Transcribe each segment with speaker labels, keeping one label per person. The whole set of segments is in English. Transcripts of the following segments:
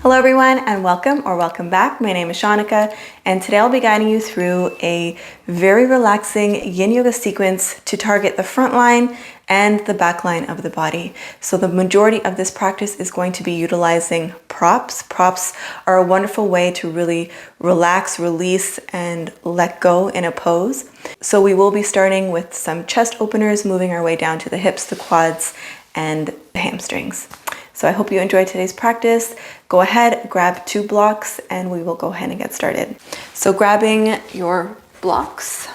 Speaker 1: Hello everyone and welcome back. My name is Shaunneka and today I'll be guiding you through a very relaxing yin yoga sequence to target the front line and the back line of the body. So the majority of this practice is going to be utilizing props. Props are a wonderful way to really relax, release, and let go in a pose. So we will be starting with some chest openers, moving our way down to the hips, the quads, and the hamstrings. So I hope you enjoyed today's practice. Go ahead, grab 2 blocks, and we will go ahead and get started. So grabbing your blocks,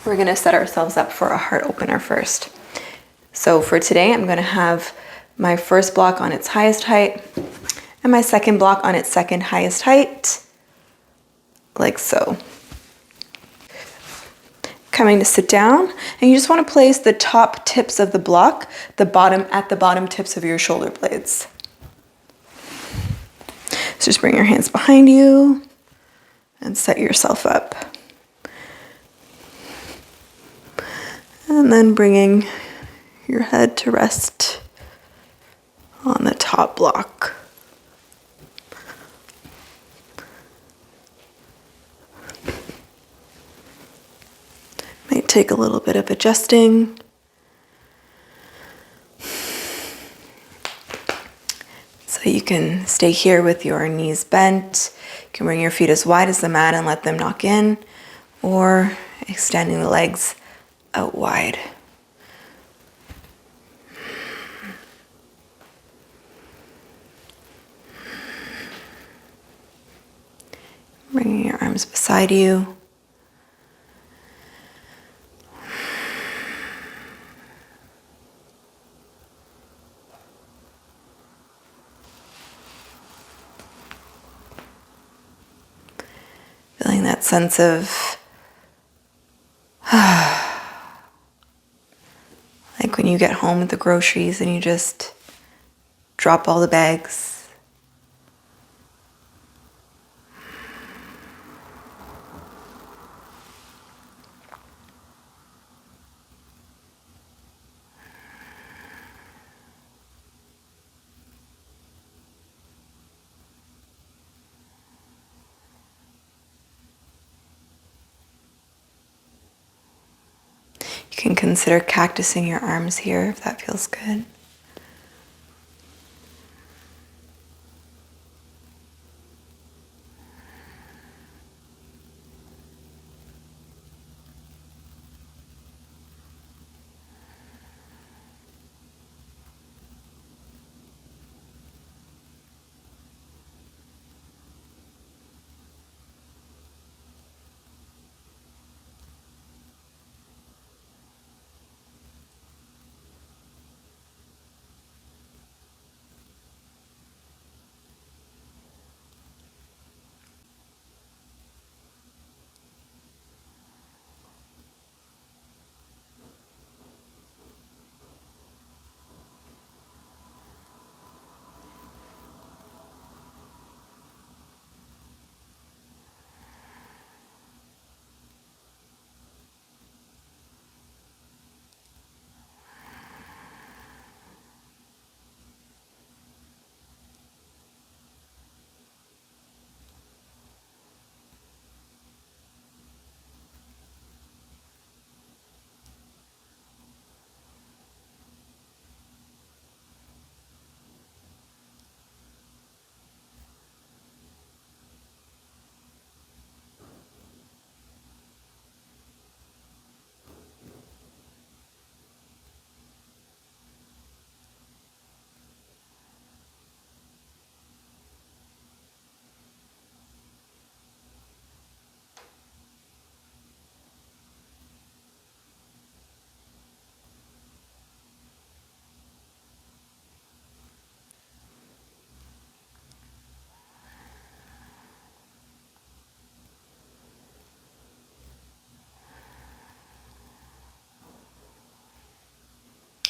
Speaker 1: we're gonna set ourselves up for a heart opener first. So for today, I'm gonna have my first block on its highest height and my second block on its second highest height, like so. Coming to sit down, and you just want to place the top tips of the block, at the bottom tips of your shoulder blades. So just bring your hands behind you and set yourself up. And then bringing your head to rest on the top block. Might take a little bit of adjusting. So you can stay here with your knees bent. You can bring your feet as wide as the mat and let them knock in, or extending the legs out wide. Bringing your arms beside you. Feeling that sense of like when you get home with the groceries and you just drop all the bags. You can consider cactusing your arms here if that feels good.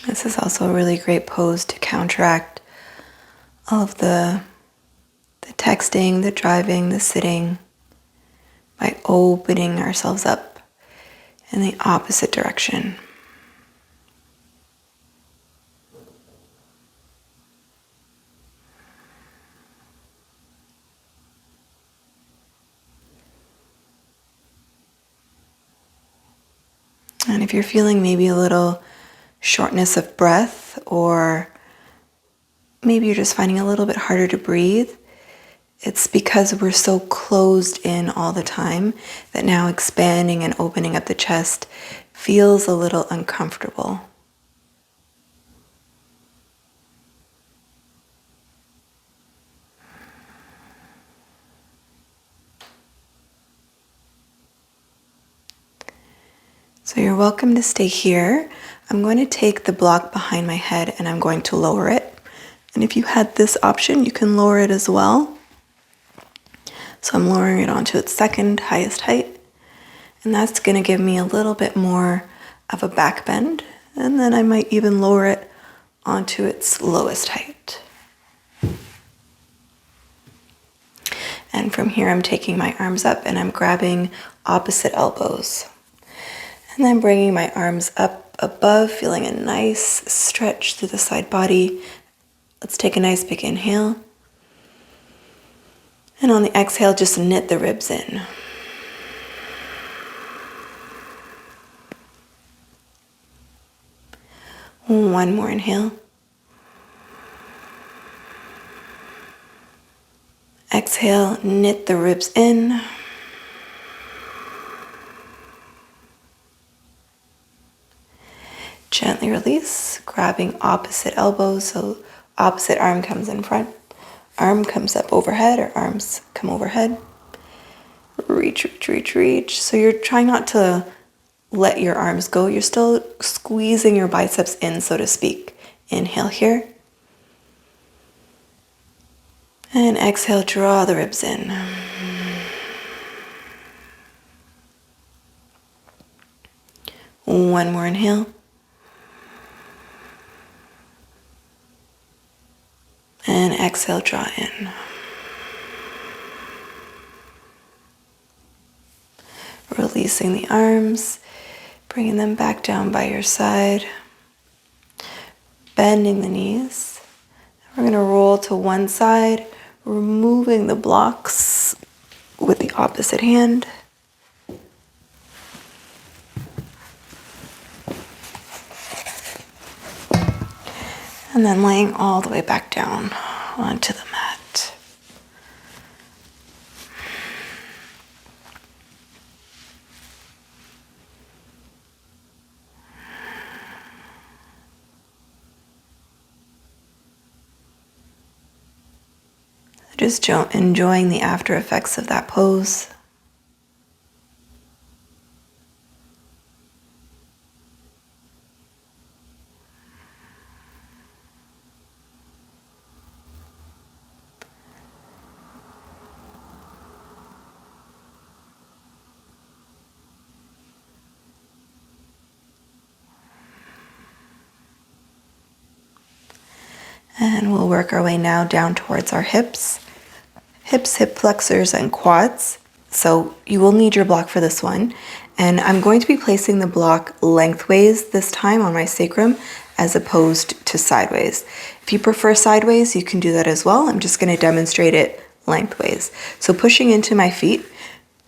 Speaker 1: This is also a really great pose to counteract all of the texting, the driving, the sitting, by opening ourselves up in the opposite direction. And if you're feeling maybe a little shortness of breath, or maybe you're just finding it a little bit harder to breathe, it's because we're so closed in all the time that now expanding and opening up the chest feels a little uncomfortable. So you're welcome to stay here. I'm going to take the block behind my head and I'm going to lower it. And if you had this option, you can lower it as well. So I'm lowering it onto its second highest height. And that's going to give me a little bit more of a back bend. And then I might even lower it onto its lowest height. And from here, I'm taking my arms up and I'm grabbing opposite elbows. And then bringing my arms up above, feeling a nice stretch through the side body. Let's take a nice big inhale. And on the exhale, just knit the ribs in. One more inhale. Exhale, knit the ribs in. Gently release, grabbing opposite elbows, so opposite arm comes in front, arm comes up overhead, or arms come overhead. Reach, reach, reach, reach. So you're trying not to let your arms go. You're still squeezing your biceps in, so to speak. Inhale here. And exhale, draw the ribs in. One more inhale. And exhale, draw in. Releasing the arms, bringing them back down by your side. Bending the knees. We're going to roll to one side, removing the blocks with the opposite hand. And then laying all the way back down onto the mat. Just enjoying the after effects of that pose. And we'll work our way now down towards our hips. Hips, hip flexors, and quads. So you will need your block for this one. And I'm going to be placing the block lengthways this time on my sacrum as opposed to sideways. If you prefer sideways, you can do that as well. I'm just going to demonstrate it lengthways. So pushing into my feet,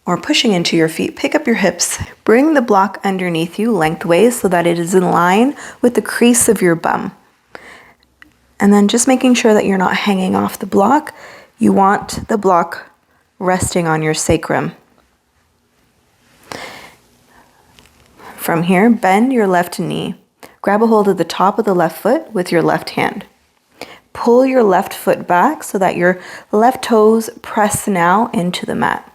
Speaker 1: or pushing into your feet, pick up your hips, bring the block underneath you lengthways so that it is in line with the crease of your bum. And then just making sure that you're not hanging off the block. You want the block resting on your sacrum. From here, bend your left knee. Grab a hold of the top of the left foot with your left hand. Pull your left foot back so that your left toes press now into the mat.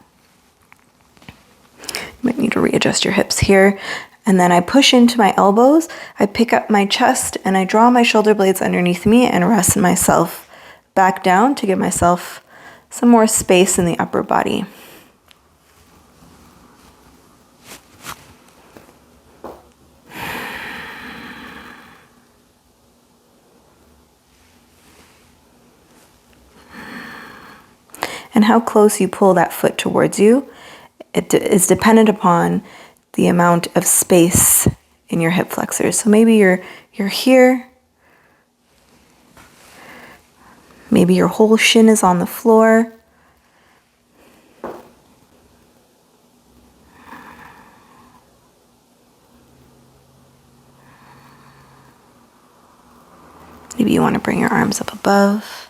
Speaker 1: You might need to readjust your hips here. And then I push into my elbows, I pick up my chest, and I draw my shoulder blades underneath me and rest myself back down to give myself some more space in the upper body. And how close you pull that foot towards you, it is dependent upon the amount of space in your hip flexors. So maybe you're here. Maybe your whole shin is on the floor. Maybe you want to bring your arms up above.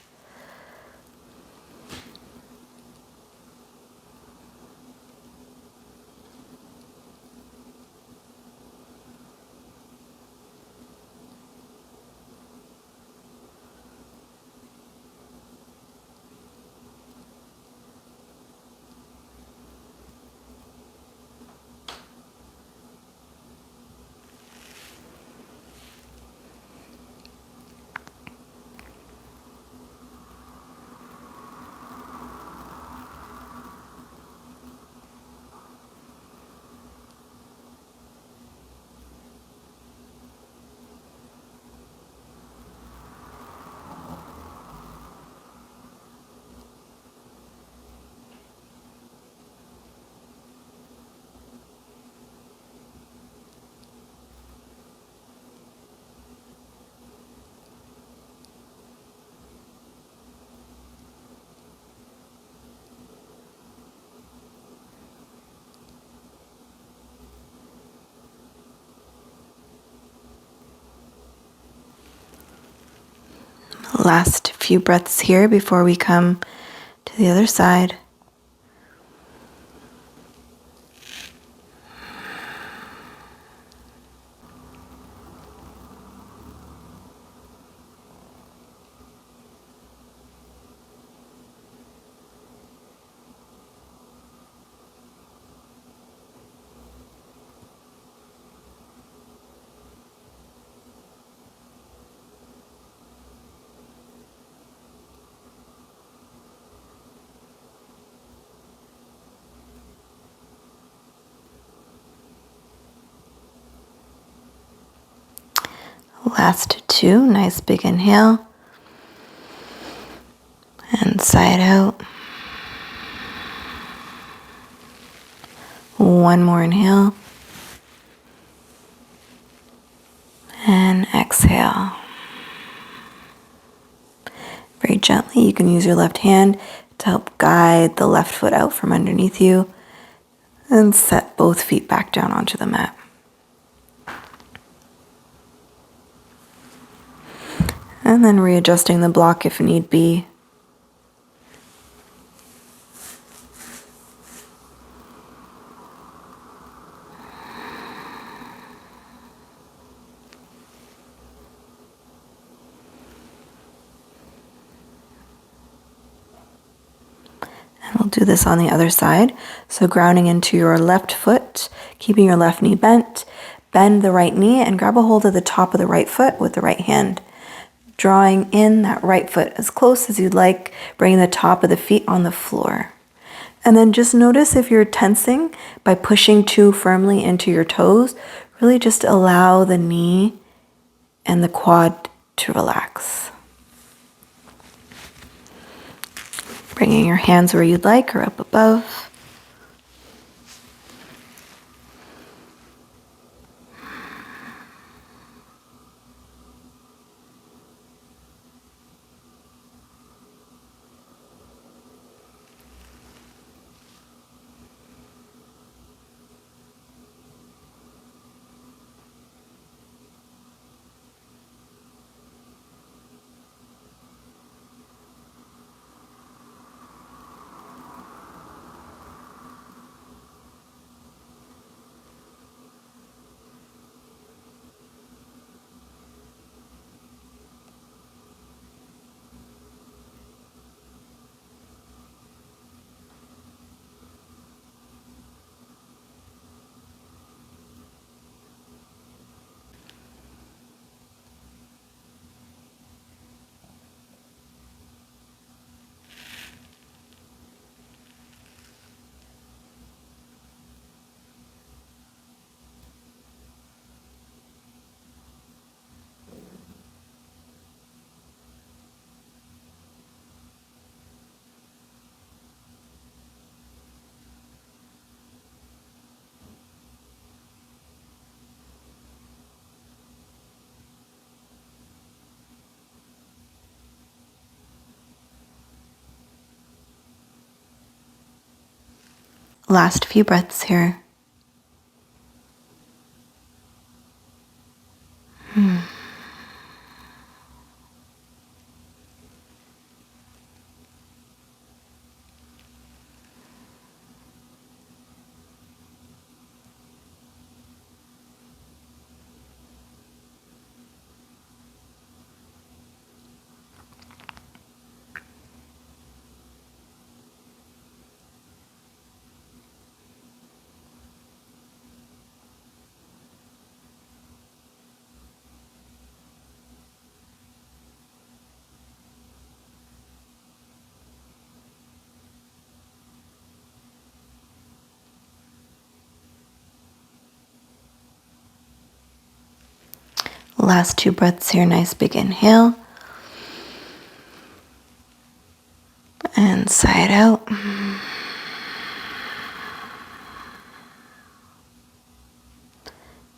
Speaker 1: Last few breaths here before we come to the other side. Last two, nice big inhale and sigh it out. One more inhale and exhale. Very gently, you can use your left hand to help guide the left foot out from underneath you and set both feet back down onto the mat. And then readjusting the block if need be. And we'll do this on the other side. So grounding into your left foot, keeping your left knee bent, bend the right knee and grab a hold of the top of the right foot with the right hand. Drawing in that right foot as close as you'd like, bringing the top of the feet on the floor. And then just notice if you're tensing by pushing too firmly into your toes, really just allow the knee and the quad to relax. Bringing your hands where you'd like or up above. Last few breaths here. Last 2 breaths here. Nice big inhale. And sigh it out.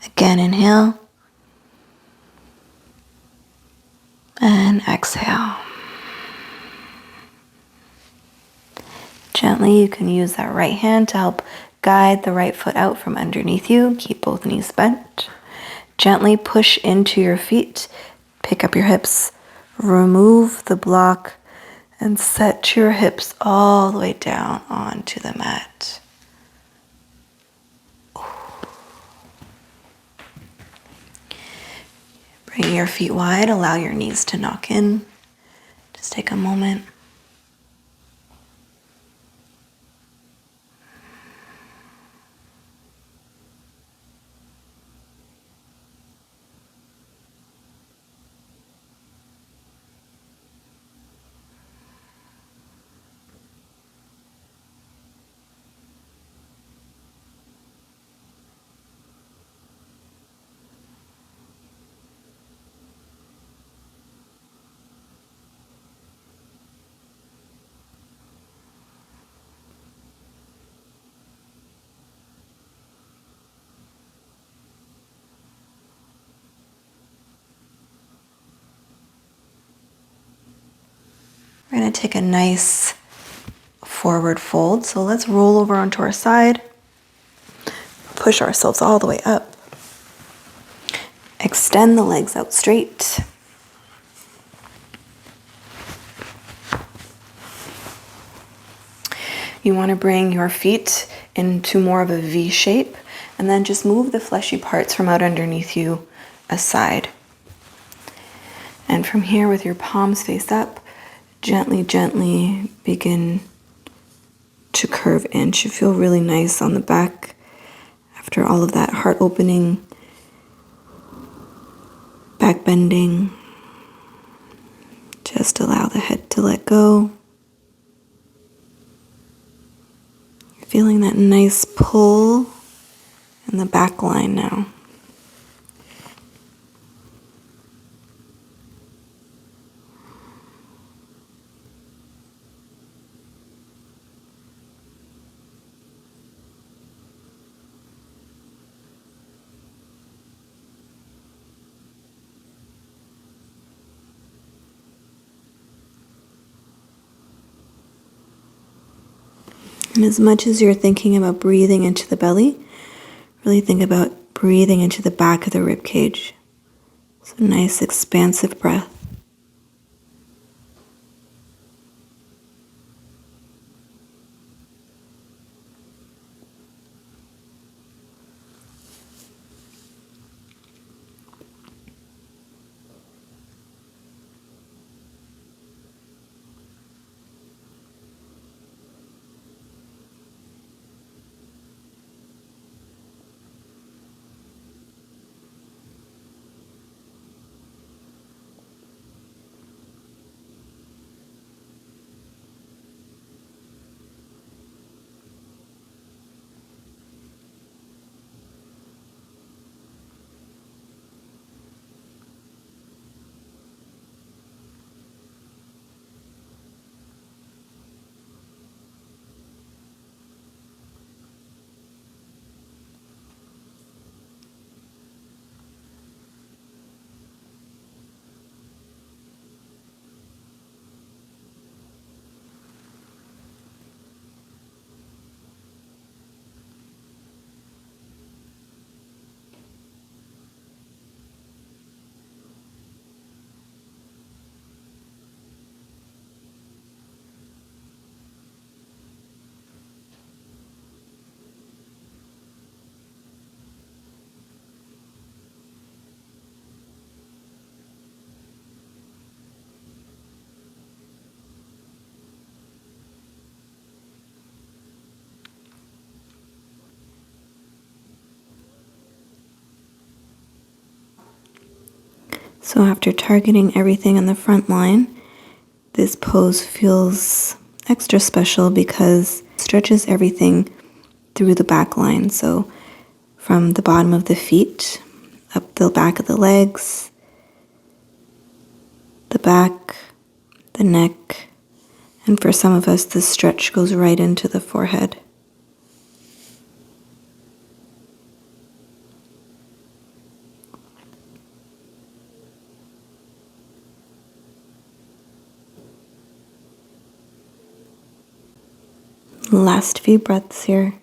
Speaker 1: Again, inhale. And exhale. Gently, you can use that right hand to help guide the right foot out from underneath you. Keep both knees bent. Gently push into your feet. Pick up your hips. Remove the block and set your hips all the way down onto the mat. Bring your feet wide. Allow your knees to knock in. Just take a moment. We're going to take a nice forward fold. So let's roll over onto our side. Push ourselves all the way up. Extend the legs out straight. You want to bring your feet into more of a V shape, and then just move the fleshy parts from out underneath you aside. And from here, with your palms face up, gently, gently begin to curve in. Should feel really nice on the back after all of that heart opening, back bending. Just allow the head to let go. Feeling that nice pull in the back line now. And as much as you're thinking about breathing into the belly, really think about breathing into the back of the rib cage. So nice expansive breath. So after targeting everything in the front line, this pose feels extra special because it stretches everything through the back line. So from the bottom of the feet, up the back of the legs, back, the neck, and for some of us, this stretch goes right into the forehead. Last few breaths here.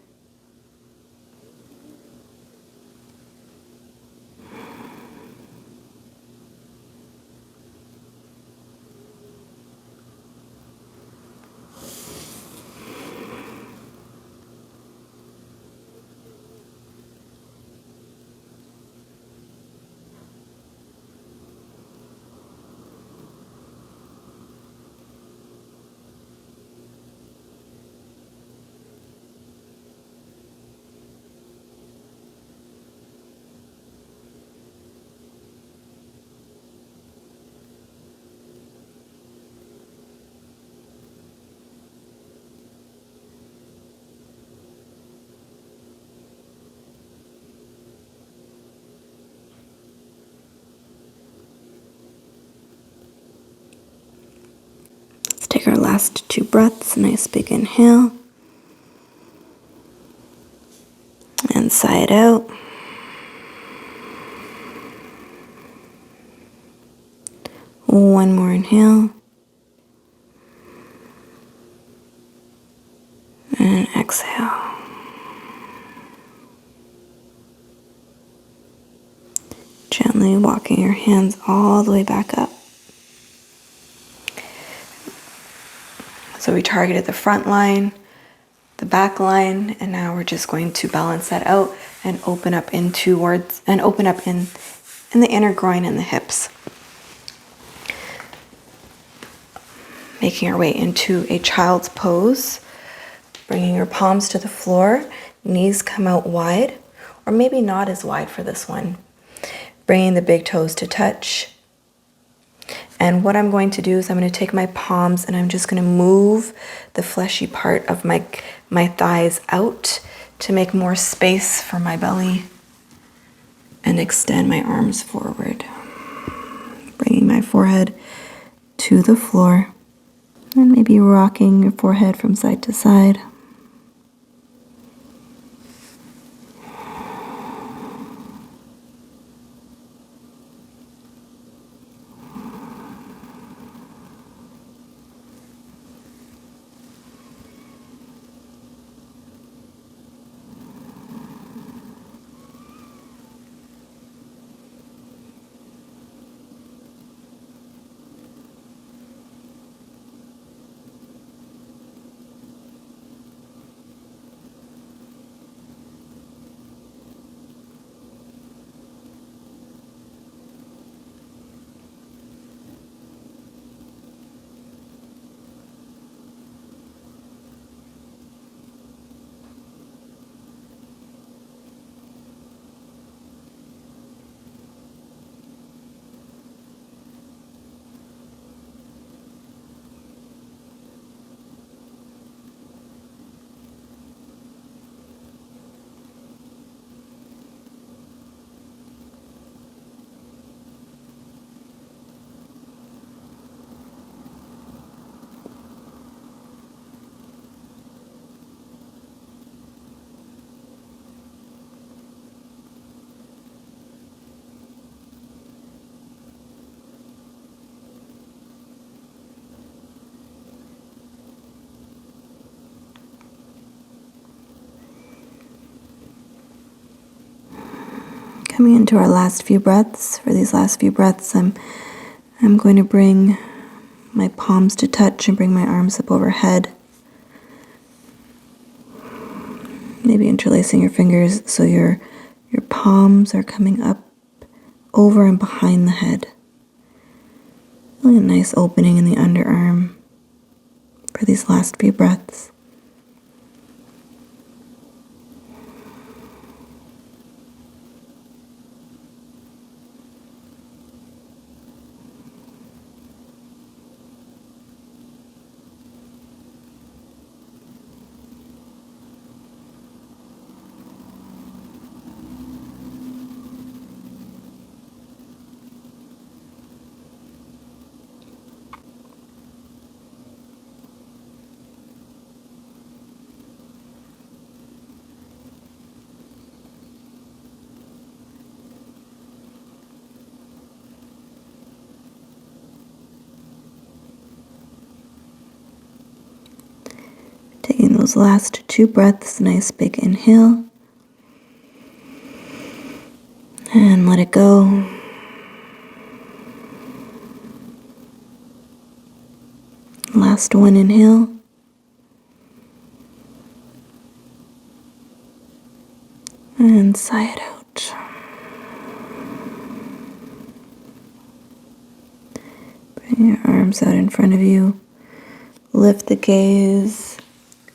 Speaker 1: Take our last 2 breaths. Nice big inhale. And sigh it out. One more inhale. And exhale. Gently walking your hands all the way back up. So we targeted the front line, the back line, and now we're just going to balance that out and open up in towards and open up in the inner groin and the hips. Making our way into a child's pose, bringing your palms to the floor, knees come out wide, or maybe not as wide for this one. Bringing the big toes to touch. And what I'm going to do is I'm going to take my palms and I'm just going to move the fleshy part of my thighs out to make more space for my belly and extend my arms forward. Bringing my forehead to the floor and maybe rocking your forehead from side to side. Coming into our last few breaths. For these last few breaths, I'm going to bring my palms to touch and bring my arms up overhead. Maybe interlacing your fingers so your palms are coming up over and behind the head. Really a nice opening in the underarm for these last few breaths. those last 2 breaths, nice big inhale. And let it go. Last one, inhale. And sigh it out. Bring your arms out in front of you. Lift the gaze.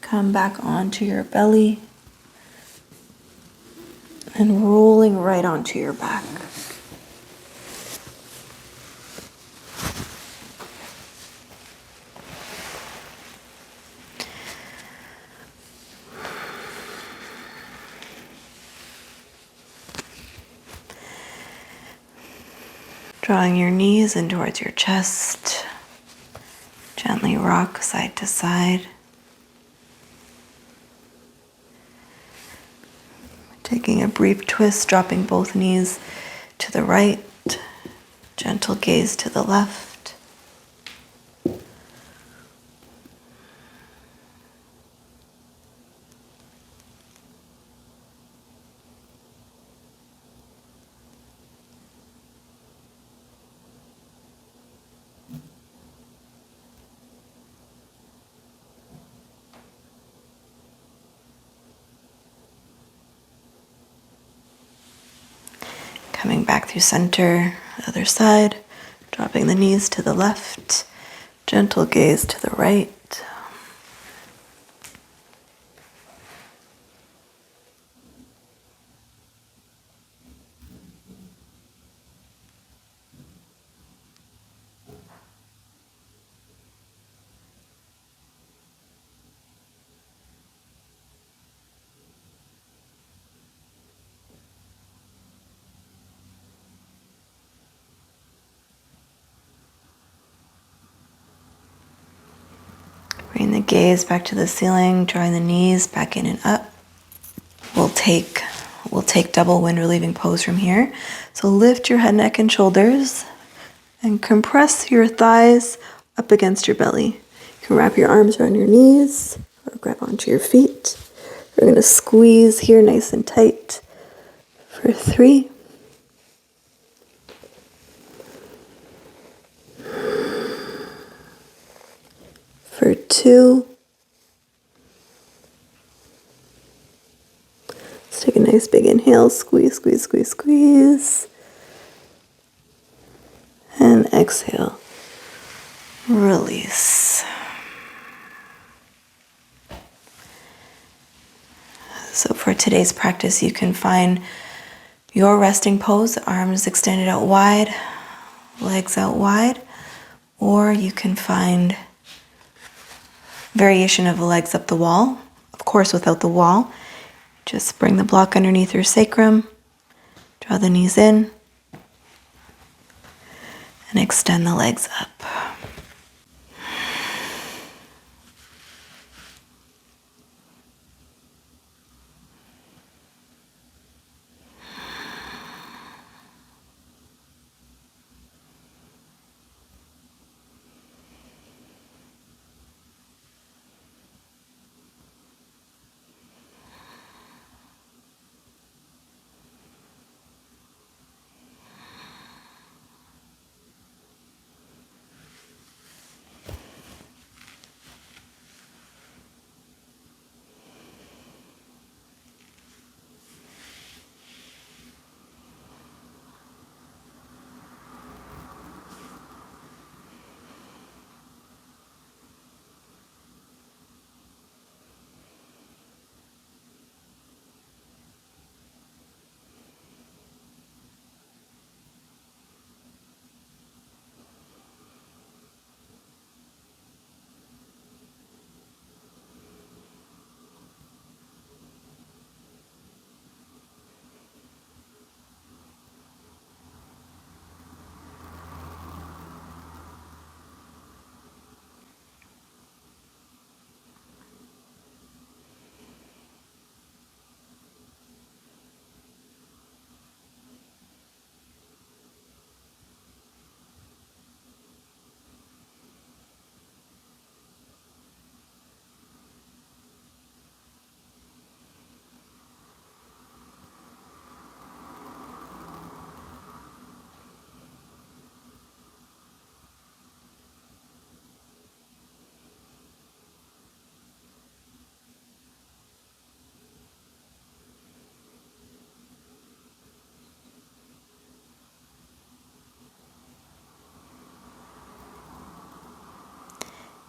Speaker 1: Come back onto your belly. And rolling right onto your back. Drawing your knees in towards your chest. Gently rock side to side. Taking a brief twist, dropping both knees to the right. Gentle gaze to the left. Coming back through center, other side, dropping the knees to the left, gentle gaze to the right. Bring the gaze back to the ceiling, drawing the knees back in and up. We'll take double wind relieving pose from here. So lift your head, neck, and shoulders and compress your thighs up against your belly. You can wrap your arms around your knees or grab onto your feet. We're going to squeeze here nice and tight for 3. For 2. Let's take a nice big inhale, squeeze, squeeze, squeeze, squeeze. And exhale, release. So for today's practice, you can find your resting pose, arms extended out wide, legs out wide, or you can find variation of the legs up the wall, of course without the wall. Just bring the block underneath your sacrum, draw the knees in, and extend the legs up.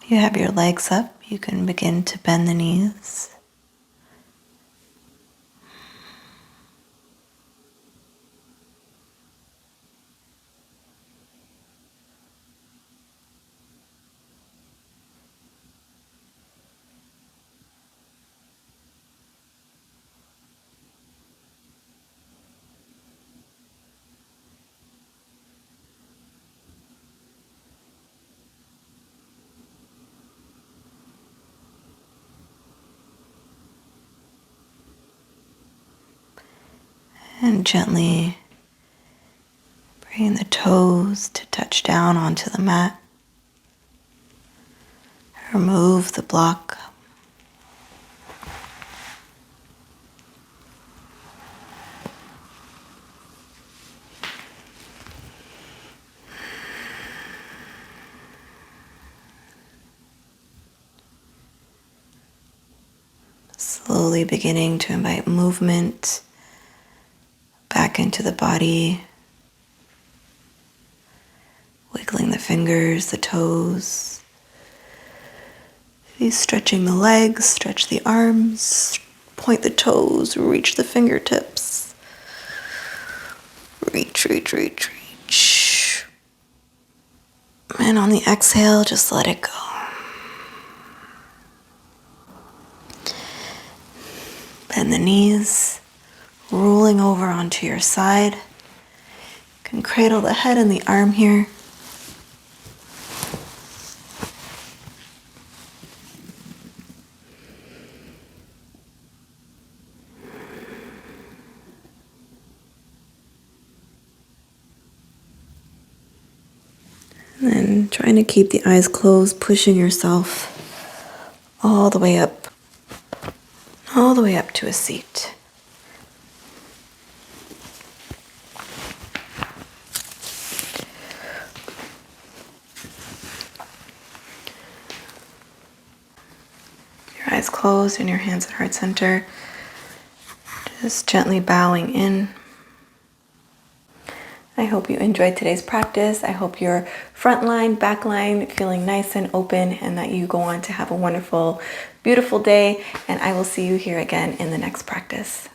Speaker 1: You have your legs up, you can begin to bend the knees. And gently bring the toes to touch down onto the mat. Remove the block. Slowly beginning to invite movement back into the body, wiggling the fingers, the toes, maybe stretching the legs, stretch the arms, point the toes, reach the fingertips, reach, reach, reach, reach. And on the exhale, just let it go. Bend the knees, rolling over onto your side. You can cradle the head and the arm here. And then trying to keep the eyes closed, pushing yourself all the way up to a seat. Your eyes closed and your hands at heart center. Just gently bowing in. I hope you enjoyed today's practice. I hope your front line, back line feeling nice and open, and that you go on to have a wonderful, beautiful day. And I will see you here again in the next practice.